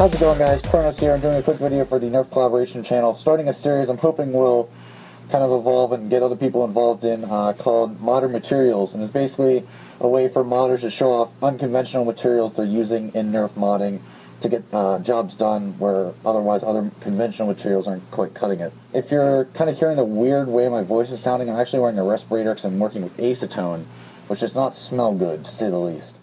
How's it going, guys? Kronos here. I'm doing a quick video for the Nerf collaboration channel, starting a series I'm hoping will kind of evolve and get other people involved in, called Modern Materials, and it's basically a way for modders to show off unconventional materials they're using in Nerf modding to get jobs done where otherwise other conventional materials aren't quite cutting it. If you're kind of hearing the weird way my voice is sounding, I'm actually wearing a respirator because I'm working with acetone, which does not smell good, to say the least.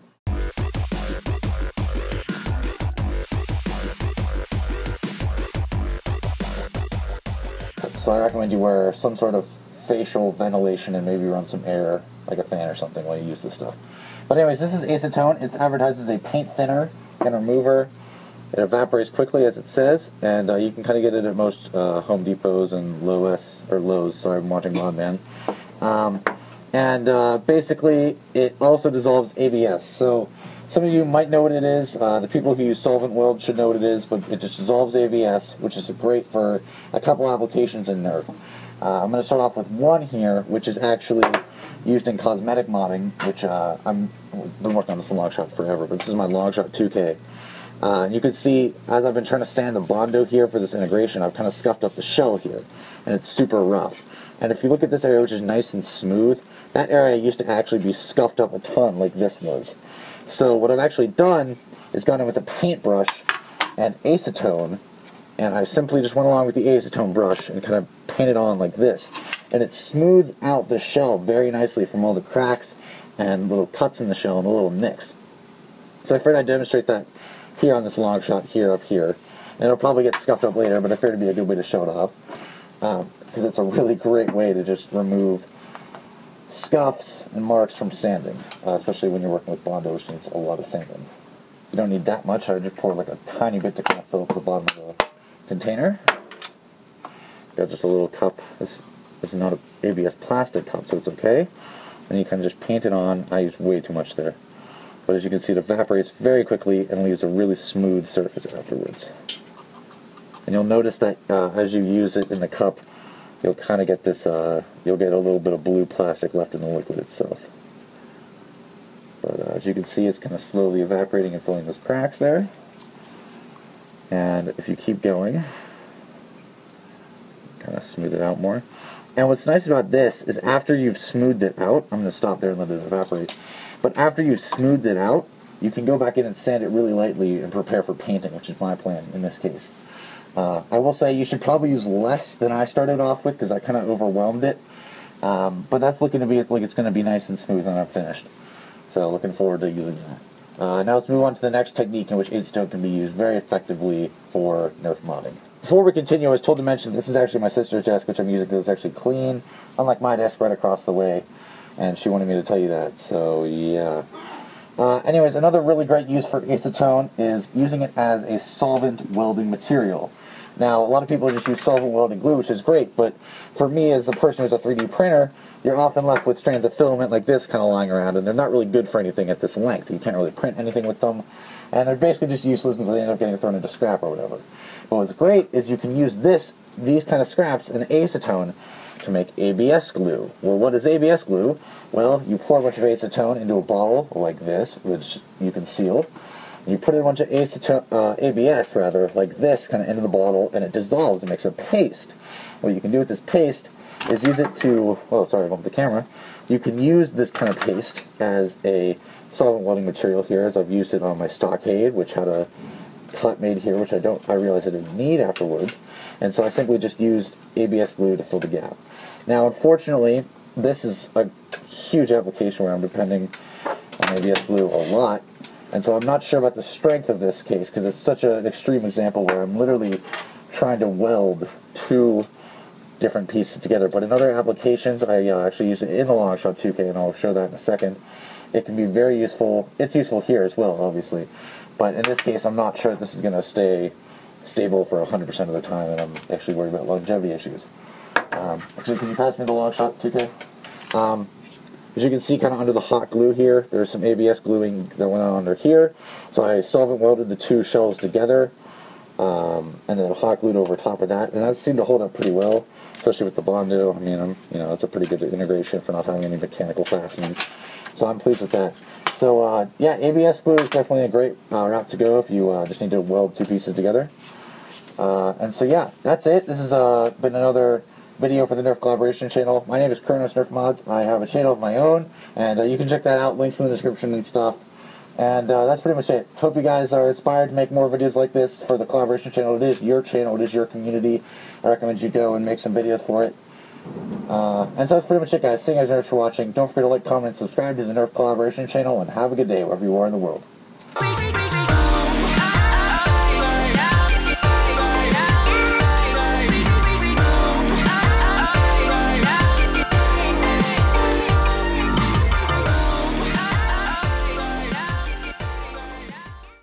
So I recommend you wear some sort of facial ventilation and maybe run some air, like a fan or something, while you use this stuff. But anyways, this is acetone. It's advertised as a paint thinner and remover. It evaporates quickly, as it says, and you can kind of get it at most Home Depots and Lowe's. Sorry, I'm watching Modman. Basically, it also dissolves ABS. So some of you might know what it is. The people who use solvent weld should know what it is, but it just dissolves ABS, which is great for a couple applications in Nerf. I'm going to start off with one here, which is actually used in cosmetic modding, which I've been working on this in Longshot forever, but this is my Longshot 2K. You can see, as I've been trying to sand the Bondo here for this integration, I've kind of scuffed up the shell here, and it's super rough. And if you look at this area, which is nice and smooth, that area used to actually be scuffed up a ton like this was. So what I've actually done is gone in with a paintbrush and acetone, and I simply just went along with the acetone brush and kind of painted on like this. And it smooths out the shell very nicely from all the cracks and little cuts in the shell and the little nicks. So I figured I'd demonstrate that here on this long shot here up here. And it'll probably get scuffed up later, but I figured it'd be a good way to show it off. Because it's a really great way to just remove scuffs and marks from sanding, especially when you're working with Bondo, which needs a lot of sanding. You don't need that much. I just pour like a tiny bit to kind of fill up the bottom of the container. Got just a little cup. This is not an ABS plastic cup, so it's okay. And you kind of just paint it on. I use way too much there. But as you can see, it evaporates very quickly and leaves a really smooth surface afterwards. And you'll notice that as you use it in the cup, you'll kind of get this, you'll get a little bit of blue plastic left in the liquid itself. But as you can see, it's kind of slowly evaporating and filling those cracks there. And if you keep going, kind of smooth it out more. And what's nice about this is after you've smoothed it out, I'm going to stop there and let it evaporate, but after you've smoothed it out, you can go back in and sand it really lightly and prepare for painting, which is my plan in this case. I will say you should probably use less than I started off with because I kind of overwhelmed it. But that's looking to be like it's going to be nice and smooth when I'm finished. So looking forward to using that. Now let's move on to the next technique in which acetone can be used very effectively for Nerf modding. Before we continue, I was told to mention this is actually my sister's desk, which I'm using because it's actually clean, unlike my desk right across the way. And she wanted me to tell you that, so yeah. Anyways, another really great use for acetone is using it as a solvent welding material. Now, a lot of people just use solvent welding glue, which is great, but for me, as a person who's a 3D printer, you're often left with strands of filament like this kind of lying around, and they're not really good for anything at this length. You can't really print anything with them, and they're basically just useless, and so they end up getting thrown into scrap or whatever. But what's great is you can use these kind of scraps in acetone to make ABS glue. Well, what is ABS glue? Well, you pour a bunch of acetone into a bottle like this, which you can seal. You put in a bunch of ABS, like this, kind of into the bottle, and it dissolves and makes a paste. What you can do with this paste is use it to, oh, sorry, I bumped the camera. You can use this kind of paste as a solvent welding material here, as I've used it on my stockade, which had a cut made here, which I realized I didn't need afterwards. And so I simply just used ABS glue to fill the gap. Now, unfortunately, this is a huge application where I'm depending on ABS glue a lot. And so I'm not sure about the strength of this case because it's such an extreme example where I'm literally trying to weld two different pieces together. But in other applications, I actually use it in the Longshot 2K, and I'll show that in a second. It can be very useful. It's useful here as well, obviously. But in this case, I'm not sure that this is going to stay stable for 100% of the time, and I'm actually worried about longevity issues. Actually, can you pass me the Longshot 2K? As you can see, kind of under the hot glue here, there's some ABS gluing that went on under here. So I solvent welded the two shells together, and then hot glued over top of that, and that seemed to hold up pretty well, especially with the Bondo. I mean, it's a pretty good integration for not having any mechanical fastening. So I'm pleased with that. So, yeah, ABS glue is definitely a great route to go if you just need to weld two pieces together. And so, yeah, that's it. This has been another video for the Nerf collaboration channel. My name is Kronos Nerf Mods. I have a channel of my own, and you can check that out. Links in the description and stuff. And that's pretty much it. Hope you guys are inspired to make more videos like this for the collaboration channel. It is your channel. It is your community. I recommend you go and make some videos for it. And so that's pretty much it, guys. Thank you guys very much for watching. Don't forget to like, comment, and subscribe to the Nerf collaboration channel, and have a good day wherever you are in the world.